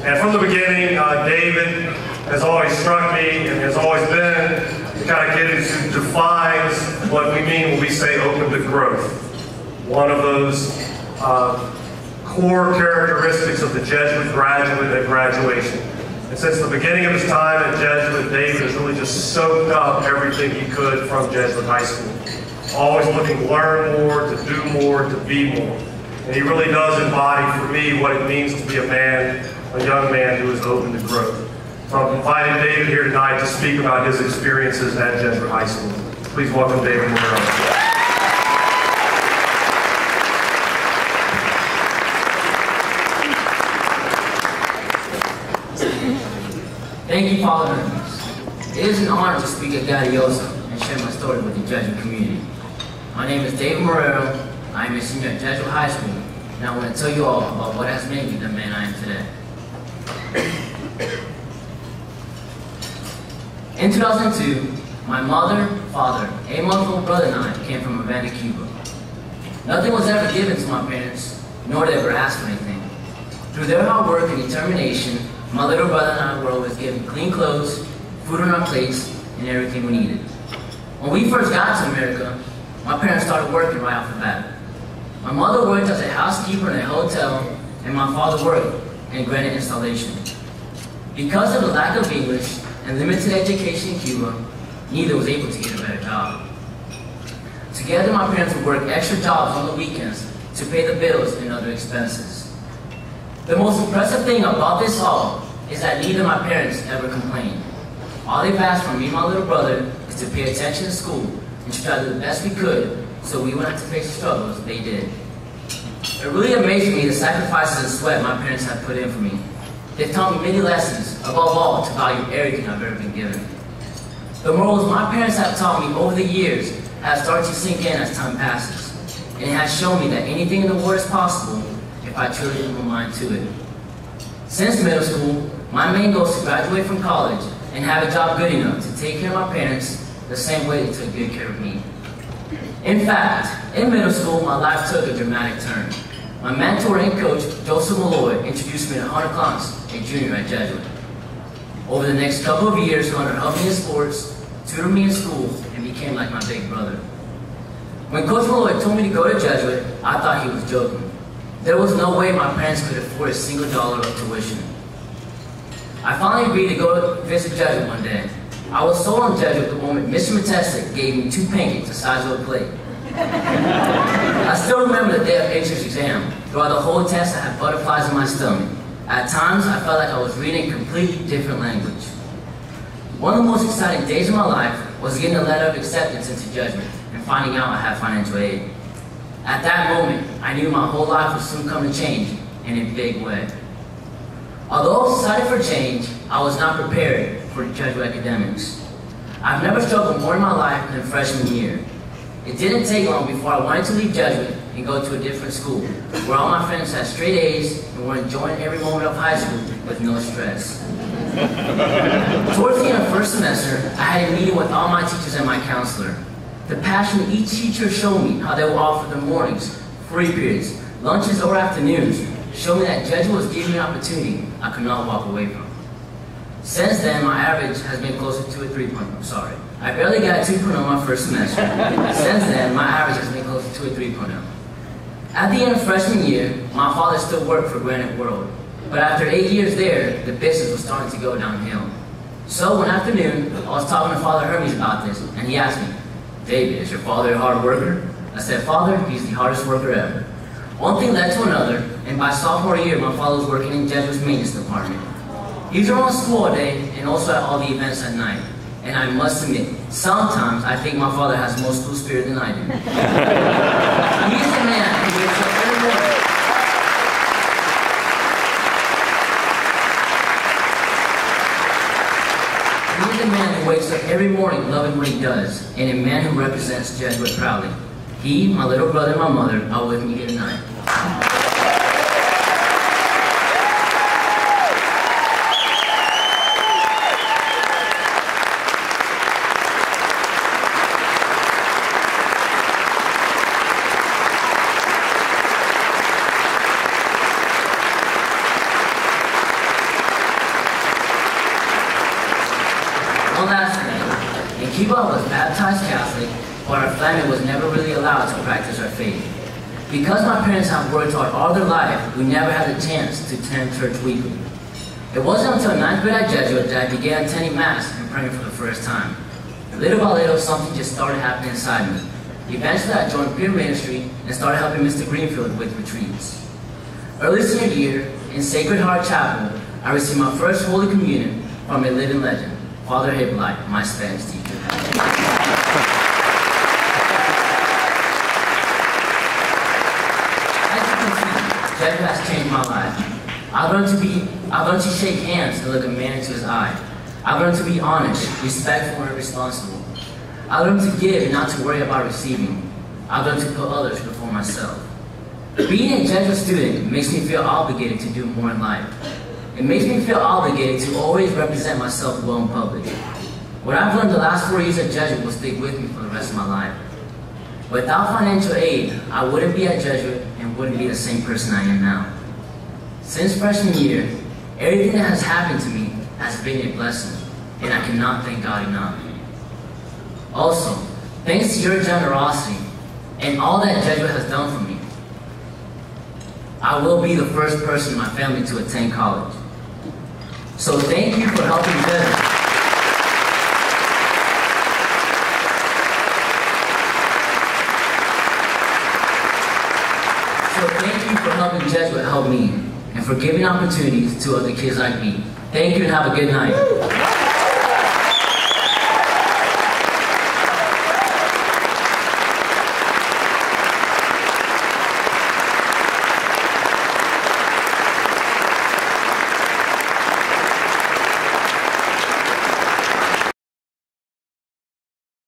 And from the beginning, David has always struck me and has always been the kind of kid who defines what we mean when we say open to growth. One of those core characteristics of the Jesuit graduate at graduation. And since the beginning of his time at Jesuit, David has really just soaked up everything he could from Jesuit High School. Always looking to learn more, to do more, to be more. And he really does embody for me what it means to be a man, a young man who is open to growth. So I've invited David here tonight to speak about his experiences at Jesuit High School. Please welcome David Marrero. Thank you, Father Hermes. It is an honor to speak at Gaudiosa and share my story with the Jesuit community. My name is David Marrero. I am a senior at Jesuit High School, and I want to tell you all about what has made me the man I am today. In 2002, my mother, father, 8-month-old brother and I came from Havana, Cuba. Nothing was ever given to my parents, nor did they ever ask for anything. Through their hard work and determination, my little brother and I were always given clean clothes, food on our plates, and everything we needed. When we first got to America, my parents started working right off the bat. My mother worked as a housekeeper in a hotel, and my father worked in granite installation. Because of the lack of English and limited education in Cuba, neither was able to get a better job. Together, my parents would work extra jobs on the weekends to pay the bills and other expenses. The most impressive thing about this all is that neither of my parents ever complained. All they've asked from me and my little brother is to pay attention in school and to try to do the best we could so we wouldn't have to face the struggles they did. It really amazed me the sacrifices and sweat my parents have put in for me. They've taught me many lessons, above all to value everything I've ever been given. The morals my parents have taught me over the years have started to sink in as time passes, and it has shown me that anything in the world is possible if I truly put my mind to it. Since middle school, my main goal is to graduate from college and have a job good enough to take care of my parents the same way they took good care of me. In fact, in middle school, my life took a dramatic turn. My mentor and coach, Joseph Malloy, introduced me to Hunter Clance, a junior at Jesuit. Over the next couple of years, Hunter helped me in sports, tutored me in school, and became like my big brother. When Coach Malloy told me to go to Jesuit, I thought he was joking. There was no way my parents could afford a single dollar of tuition. I finally agreed to go visit Jesuit one day. I was sold on Jesuit the moment Mr. Matesic gave me 2 pancakes the size of a plate. I still remember the day of entrance exam. Throughout the whole test, I had butterflies in my stomach. At times, I felt like I was reading a completely different language. One of the most exciting days of my life was getting a letter of acceptance into Jesuit and finding out I had financial aid. At that moment, I knew my whole life would soon come to change, and in a big way. Although I was excited for change, I was not prepared for Jesuit academics. I've never struggled more in my life than freshman year. It didn't take long before I wanted to leave Jesuit and go to a different school, where all my friends had straight A's and were enjoying every moment of high school with no stress. Towards the end of first semester, I had a meeting with all my teachers and my counselor. The passion each teacher showed me how they would offer the mornings, free periods, lunches, or afternoons, showed me that Jesuit was giving me an opportunity I could not walk away from. Since then, my average has been closer to a 3.0. Sorry. I barely got a 2.0 my first semester. Since then, my average has been closer to a 3.0. At the end of freshman year, my father still worked for Granite World. But after 8 years there, the business was starting to go downhill. So one afternoon, I was talking to Father Hermes about this, and he asked me, "David, is your father a hard worker?" I said, "Father, he's the hardest worker ever." One thing led to another, and by sophomore year, my father was working in Jesuit's maintenance department. He was around school all day, and also at all the events at night. And I must admit, sometimes I think my father has more school spirit than I do. He's the man who wakes up every morning. He's the man who wakes up every morning loving what he does, and a man who represents Jesuit proudly. He, my little brother, and my mother are with me here tonight. Cuba, I was baptized Catholic, but our family was never really allowed to practice our faith. Because my parents have worked hard all their life, we never had a chance to attend church weekly. It wasn't until 9th grade at Jesuit that I began attending Mass and praying for the first time. Little by little, something just started happening inside me. Eventually, I joined peer ministry and started helping Mr. Greenfield with retreats. Early senior year, in Sacred Heart Chapel, I received my first Holy Communion from a living legend, Father Hippolyte, my Spanish teacher. Jesuit has changed my life. I've learned to shake hands and look a man into his eye. I've learned to be honest, respectful, and responsible. I've learned to give and not to worry about receiving. I've learned to put others before myself. Being a Jesuit student makes me feel obligated to do more in life. It makes me feel obligated to always represent myself well in public. What I've learned the last 4 years at Jesuit will stick with me for the rest of my life. Without financial aid, I wouldn't be at Jesuit and wouldn't be the same person I am now. Since freshman year, everything that has happened to me has been a blessing, and I cannot thank God enough. Also, thanks to your generosity and all that Jesuit has done for me, I will be the first person in my family to attend college. So thank you for helping Jesuit. So thank you for helping Jesuit help me, and for giving opportunities to other kids like me. Thank you and have a good night.